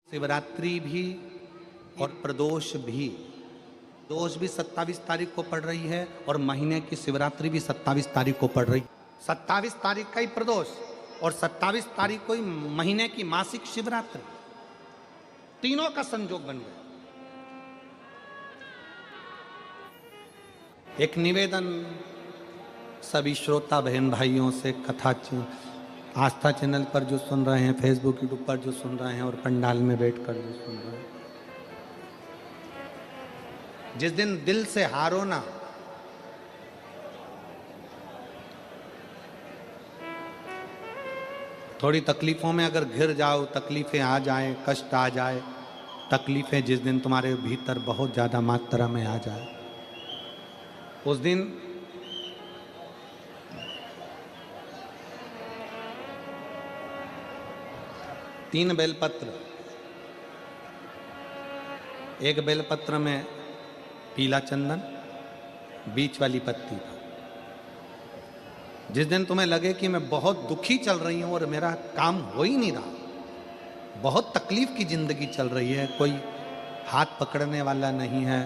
शिवरात्रि भी और प्रदोष भी, दोष भी 27 तारीख को पड़ रही है और महीने की शिवरात्रि भी 27 तारीख को पड़ रही है। 27 तारीख का ही प्रदोष और 27 तारीख को ही महीने की मासिक शिवरात्रि, तीनों का संयोग बन गया। एक निवेदन सभी श्रोता बहन भाइयों से, कथा आस्था चैनल पर जो सुन रहे हैं, फेसबुक यूट्यूब पर जो सुन रहे हैं और पंडाल में बैठकर जो सुन रहे हैं, जिस दिन दिल से हारो ना, थोड़ी तकलीफों में अगर घिर जाओ, तकलीफें आ जाए, कष्ट आ जाए, तकलीफें जिस दिन तुम्हारे भीतर बहुत ज्यादा मात्रा में आ जाए, उस दिन तीन बेलपत्र, एक बेलपत्र में पीला चंदन, बीच वाली पत्ती। जिस दिन तुम्हें लगे कि मैं बहुत दुखी चल रही हूं और मेरा काम हो ही नहीं रहा, बहुत तकलीफ की जिंदगी चल रही है, कोई हाथ पकड़ने वाला नहीं है,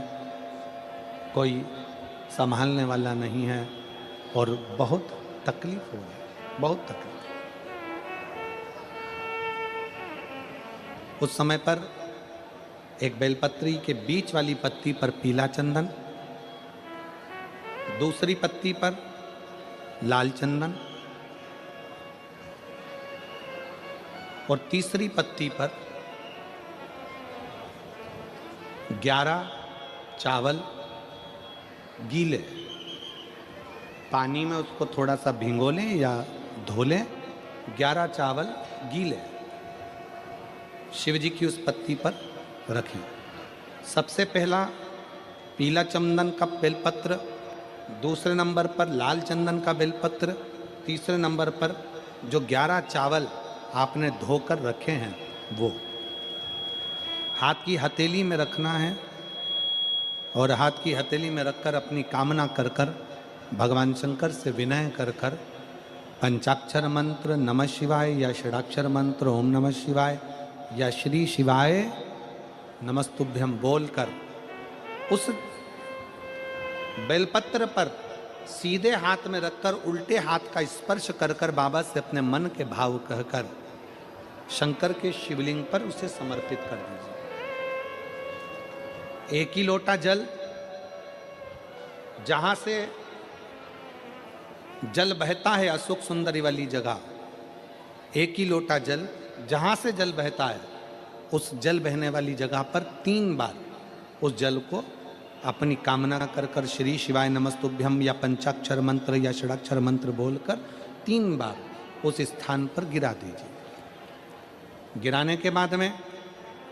कोई संभालने वाला नहीं है और बहुत तकलीफ हो रही, बहुत तकलीफ। उस समय पर एक बेलपत्री के बीच वाली पत्ती पर पीला चंदन, दूसरी पत्ती पर लाल चंदन और तीसरी पत्ती पर 11 चावल गीले, पानी में उसको थोड़ा सा भिगो लें या धो लें, 11 चावल गीले शिव जी की उस पत्ती पर रखें। सबसे पहला पीला चंदन का बेलपत्र, दूसरे नंबर पर लाल चंदन का बेलपत्र, तीसरे नंबर पर जो 11 चावल आपने धोकर रखे हैं वो हाथ की हथेली में रखना है और हाथ की हथेली में रखकर अपनी कामना कर कर भगवान शंकर से विनय कर कर पंचाक्षर मंत्र नमः शिवाय या षडाक्षर मंत्र ओम नमः शिवाय या श्री शिवाय नमस्तुभ्यम बोलकर उस बेलपत्र पर सीधे हाथ में रखकर उल्टे हाथ का स्पर्श कर कर बाबा से अपने मन के भाव कहकर शंकर के शिवलिंग पर उसे समर्पित कर दीजिए। एक ही लोटा जल, जहां से जल बहता है अशोक सुंदरी वाली जगह, एक ही लोटा जल, जहां से जल बहता है उस जल बहने वाली जगह पर 3 बार उस जल को अपनी कामना कर कर श्री शिवाय नमस्तुभ्यम या पंचाक्षर मंत्र या षडाक्षर मंत्र बोलकर 3 बार उस स्थान पर गिरा दीजिए। गिराने के बाद में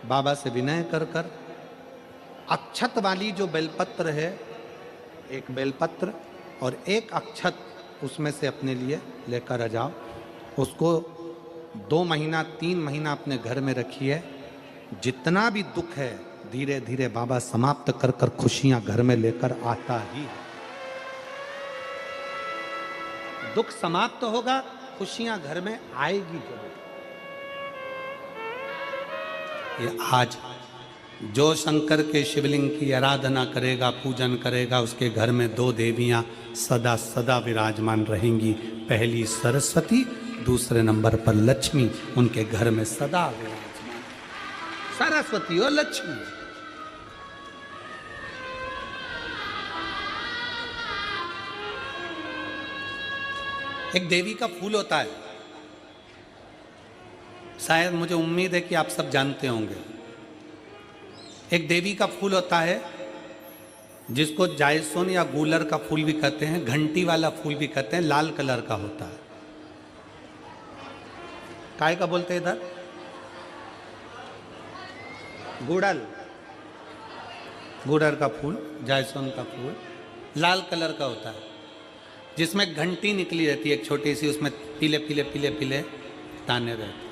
बाबा से विनय कर कर अक्षत वाली जो बेलपत्र है, एक बेलपत्र और एक अक्षत उसमें से अपने लिए लेकर आ जाओ। उसको 2 महीना 3 महीना अपने घर में रखिए। जितना भी दुख है धीरे धीरे बाबा समाप्त कर कर खुशियां घर में लेकर आता ही है। दुख समाप्त होगा, खुशियां घर में आएगी जरूर। ये आज जो शंकर के शिवलिंग की आराधना करेगा, पूजन करेगा, उसके घर में 2 देवियां सदा सदा विराजमान रहेंगी। पहली सरस्वती, दूसरे नंबर पर लक्ष्मी, उनके घर में सदा विराजमान। सरस्वती और लक्ष्मी। एक देवी का फूल होता है, शायद मुझे उम्मीद है कि आप सब जानते होंगे। एक देवी का फूल होता है जिसको जायसोन या गूलर का फूल भी कहते हैं, घंटी वाला फूल भी कहते हैं, लाल कलर का होता है। काय का बोलते हैं इधर? गुड़ल, गुड़र का फूल, जायसोन का फूल लाल कलर का होता है, जिसमें घंटी निकली रहती है एक छोटी सी, उसमें पीले पीले पीले पीले दाने रहते हैं।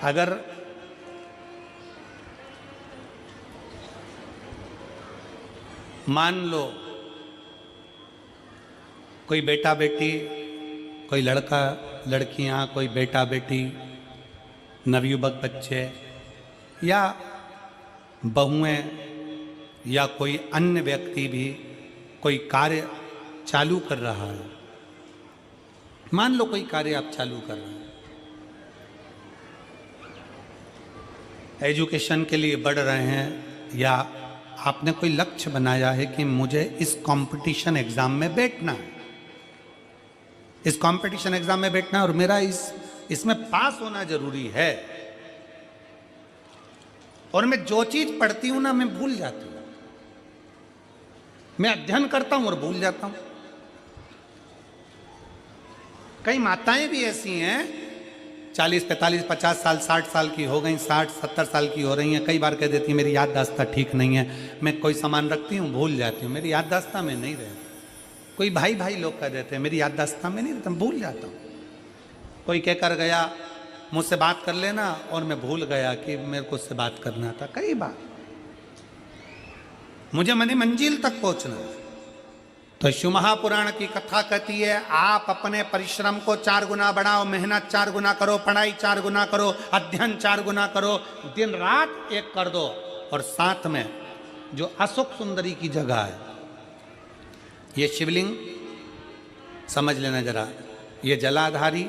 अगर मान लो कोई बेटा बेटी, कोई लड़का लड़कियां, कोई बेटा बेटी, नवयुवक बच्चे या बहुएं या कोई अन्य व्यक्ति भी कोई कार्य चालू कर रहा है। मान लो कोई कार्य आप चालू कर रहे हैं, एजुकेशन के लिए बढ़ रहे हैं, या आपने कोई लक्ष्य बनाया है कि मुझे इस कंपटीशन एग्जाम में बैठना है, इस कंपटीशन एग्जाम में बैठना है और मेरा इसमें पास होना जरूरी है, और मैं जो चीज पढ़ती हूं ना मैं भूल जाती हूं, मैं अध्ययन करता हूं और भूल जाता हूं। कई माताएं भी ऐसी हैं 40, 45, 50 साल, 60 साल की हो गई, 60, 70 साल की हो रही हैं, कई बार कह देती हैं मेरी याददाश्त ठीक नहीं है, मैं कोई सामान रखती हूँ भूल जाती हूँ, मेरी याददाश्त में नहीं रहती। कोई भाई भाई लोग कह देते हैं मेरी याददाश्त में नहीं रहता, भूल जाता हूँ। कोई कहकर गया मुझसे बात कर लेना और मैं भूल गया कि मेरे को उससे बात करना था। कई बार मुझे मनी मंजिल तक पहुंचना है। तो शिव महापुराण की कथा कहती है आप अपने परिश्रम को 4 गुना बढ़ाओ, मेहनत 4 गुना करो, पढ़ाई 4 गुना करो, अध्ययन 4 गुना करो, दिन रात एक कर दो। और साथ में जो अशोक सुंदरी की जगह है, ये शिवलिंग समझ लेना जरा, ये जलाधारी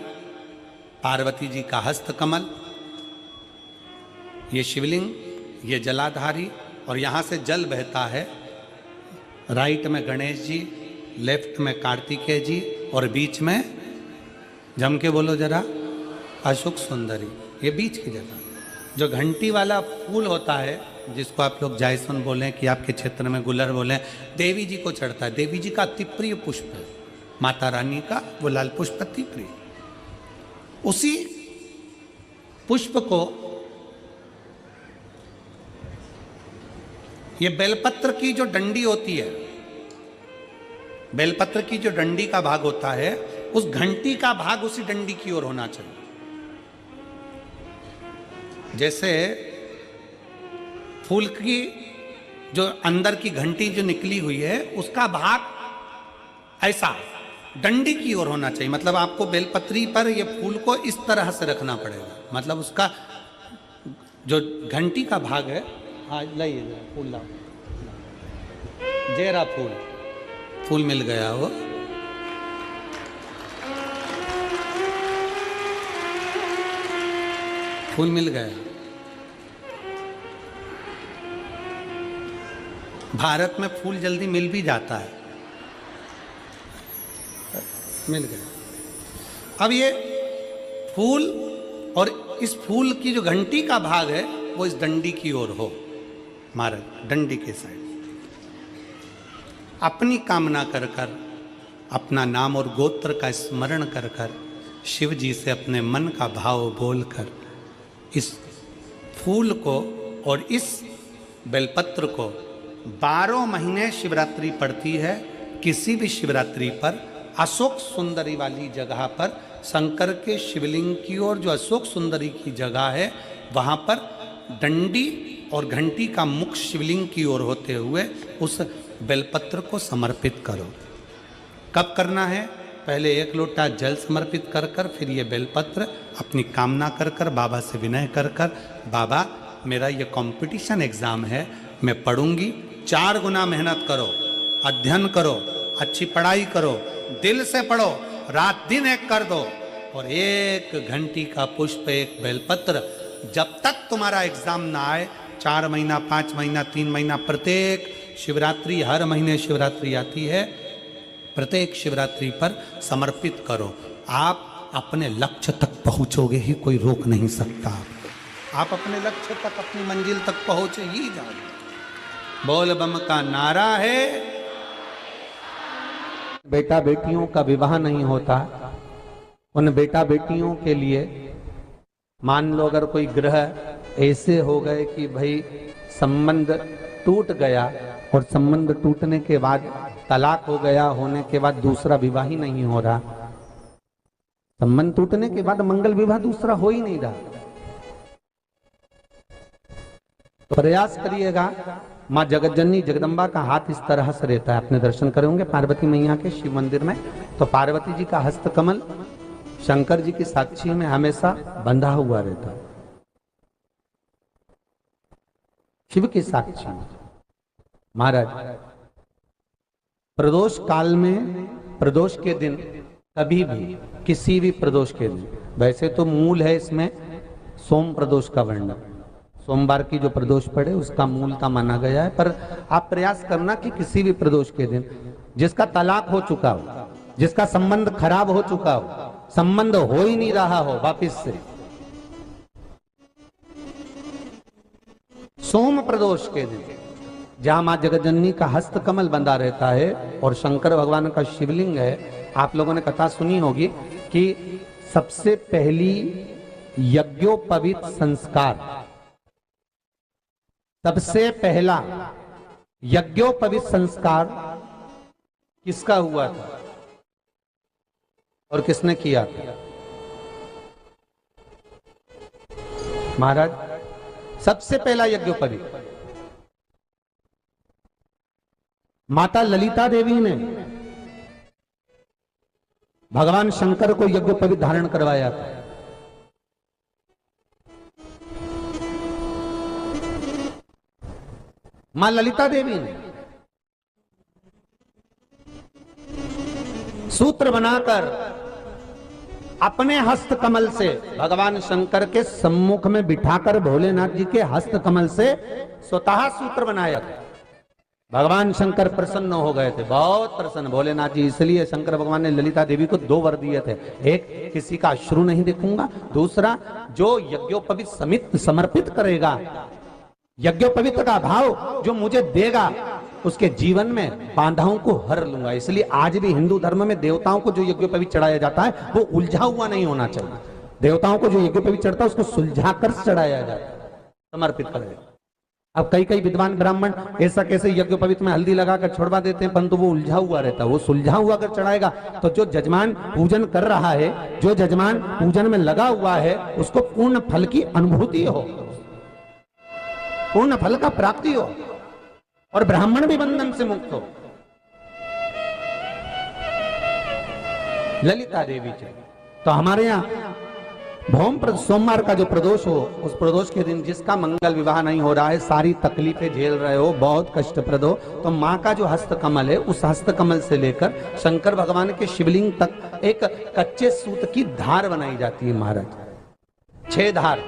पार्वती जी का हस्त कमल, ये शिवलिंग, ये जलाधारी, और यहाँ से जल बहता है। राइट में गणेश जी, लेफ्ट में कार्तिकेय जी, और बीच में जम के बोलो जरा अशोक सुंदरी। ये बीच की जगह जो घंटी वाला फूल होता है, जिसको आप लोग जायसन बोलें कि आपके क्षेत्र में गुलर बोलें, देवी जी को चढ़ता है। देवी जी का अति प्रिय पुष्प है, माता रानी का वो लाल पुष्प अति प्रिय। उसी पुष्प को ये बेलपत्र की जो डंडी होती है, बेलपत्र की जो डंडी का भाग होता है, उस घंटी का भाग उसी डंडी की ओर होना चाहिए। जैसे फूल की जो अंदर की घंटी जो निकली हुई है, उसका भाग ऐसा डंडी की ओर होना चाहिए। मतलब आपको बेलपत्री पर ये फूल को इस तरह से रखना पड़ेगा, मतलब उसका जो घंटी का भाग है। हाँ लाइए जरा फूल लाओ, जेरा फूल मिल गया वो। फूल मिल गया। भारत में फूल जल्दी मिल भी जाता है, मिल गया। अब ये फूल और इस फूल की जो घंटी का भाग है वो इस डंडी की ओर हो, हमारे डंडी के साइड। अपनी कामना कर कर, अपना नाम और गोत्र का स्मरण कर कर, शिव जी से अपने मन का भाव बोलकर इस फूल को और इस बेलपत्र को 12 महीने शिवरात्रि पड़ती है। किसी भी शिवरात्रि पर अशोक सुंदरी वाली जगह पर, शंकर के शिवलिंग की ओर जो अशोक सुंदरी की जगह है, वहाँ पर डंडी और घंटी का मुख शिवलिंग की ओर होते हुए उस बेलपत्र को समर्पित करो। कब करना है? पहले 1 लोटा जल समर्पित कर कर, फिर ये बेलपत्र अपनी कामना कर कर, बाबा से विनय कर कर, बाबा मेरा ये कंपटीशन एग्ज़ाम है, मैं पढ़ूंगी, 4 गुना मेहनत करो, अध्ययन करो, अच्छी पढ़ाई करो, दिल से पढ़ो, रात दिन एक कर दो, और 1 घंटी का पुष्प, 1 बेलपत्र, जब तक तुम्हारा एग्जाम ना आए, 4 महीना, 5 महीना, 3 महीना, प्रत्येक शिवरात्रि, हर महीने शिवरात्रि आती है, प्रत्येक शिवरात्रि पर समर्पित करो। आप अपने लक्ष्य तक पहुंचोगे ही, कोई रोक नहीं सकता। आप अपने लक्ष्य तक, अपनी मंजिल तक पहुंच ही जाओगे। बोल बम का नारा है। बेटा बेटियों का विवाह नहीं होता, उन बेटा बेटियों के लिए मान लो अगर कोई ग्रह ऐसे हो गए कि भाई संबंध टूट गया, और संबंध टूटने के बाद तलाक हो गया, होने के बाद दूसरा विवाह ही नहीं हो रहा, संबंध टूटने के बाद मंगल विवाह दूसरा हो ही नहीं रहा, तो प्रयास करिएगा माँ जगतजननी जगदम्बा का हाथ इस तरह से रहता है, आपने दर्शन करे होंगे पार्वती मैया के शिव मंदिर में। तो पार्वती जी का हस्त कमल शंकर जी की साक्षी में हमेशा बंधा हुआ रहता है, शिव की साक्षी में। महाराज प्रदोष काल में, प्रदोष के दिन कभी भी, किसी भी प्रदोष के दिन, वैसे तो मूल है इसमें सोम प्रदोष का वर्णन, सोमवार की जो प्रदोष पड़े उसका मूलता माना गया है, पर आप प्रयास करना कि किसी भी प्रदोष के दिन जिसका तलाक हो चुका हो, जिसका संबंध खराब हो चुका हो, संबंध हो ही नहीं रहा हो वापिस से, सोम प्रदोष के दिन जहां मां जगतजननी का हस्त कमल बंधा रहता है और शंकर भगवान का शिवलिंग है। आप लोगों ने कथा सुनी होगी कि सबसे पहली यज्ञोपवीत संस्कार, सबसे पहला यज्ञोपवीत संस्कार किसका हुआ था और किसने किया था? महाराज सबसे पहला यज्ञोपवीत माता ललिता देवी ने भगवान शंकर को यज्ञोपवीत धारण करवाया था। मां ललिता देवी ने सूत्र बनाकर अपने हस्त कमल से भगवान शंकर के सम्मुख में बिठाकर भोलेनाथ जी के हस्त कमल से स्वतः सूत्र बनाया था। भगवान शंकर प्रसन्न हो गए थे, बहुत प्रसन्न भोलेनाथ जी। इसलिए शंकर भगवान ने ललिता देवी को 2 वर दिए थे, एक किसी का अश्रु नहीं देखूंगा, दूसरा जो यज्ञोपवीत समित समर्पित करेगा, यज्ञोपवीत का भाव जो मुझे देगा उसके जीवन में बाधाओं को हर लूंगा। इसलिए आज भी हिंदू धर्म में देवताओं को जो यज्ञोपवीत चढ़ाया जाता है वो उलझा हुआ नहीं होना चाहिए। देवताओं को जो यज्ञोपवीत चढ़ता है उसको सुलझाकर चढ़ाया जाता है, समर्पित करेगा। अब कई विद्वान ब्राह्मण ऐसा कैसे यज्ञोपवीत में हल्दी लगाकर छोड़वा देते हैं, परंतु वो उलझा हुआ रहता है। वो सुलझा हुआ अगर चढ़ाएगा तो जो जजमान पूजन कर रहा है, जो जजमान पूजन में लगा हुआ है, उसको पूर्ण फल की अनुभूति हो, पूर्ण फल का प्राप्ति हो और ब्राह्मण भी बंधन से मुक्त हो। ललिता देवी जी तो हमारे यहाँ भौम सोमवार का जो प्रदोष हो, उस प्रदोष के दिन जिसका मंगल विवाह नहीं हो रहा है, सारी तकलीफें झेल रहे हो, बहुत कष्टप्रद हो, तो माँ का जो हस्त कमल है, उस हस्त कमल से लेकर शंकर भगवान के शिवलिंग तक एक कच्चे सूत की धार बनाई जाती है। महाराज 6 धार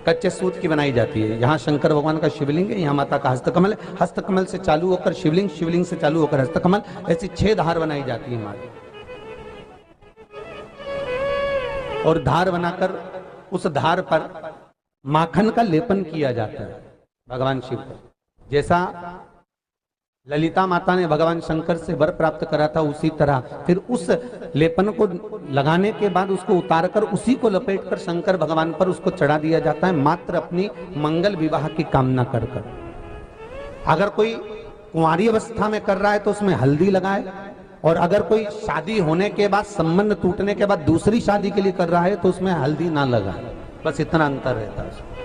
कच्चे सूत की बनाई जाती है। यहाँ शंकर भगवान का शिवलिंग है, यहाँ माता का हस्तकमल है, हस्तकमल से चालू होकर शिवलिंग, शिवलिंग से चालू होकर हस्तकमल, ऐसी 6 धार बनाई जाती है माता। और धार बनाकर उस धार पर माखन का लेपन किया जाता है भगवान शिव को। जैसा ललिता माता ने भगवान शंकर से वर प्राप्त करा था, उसी तरह फिर उस लेपन को लगाने के बाद उसको उतारकर उसी को लपेटकर शंकर भगवान पर उसको चढ़ा दिया जाता है, मात्र अपनी मंगल विवाह की कामना कर कर। अगर कोई कुंवारी अवस्था में कर रहा है तो उसमें हल्दी लगाए, और अगर कोई शादी होने के बाद, संबंध टूटने के बाद दूसरी शादी के लिए कर रहा है तो उसमें हल्दी ना लगाए। बस इतना अंतर रहता है।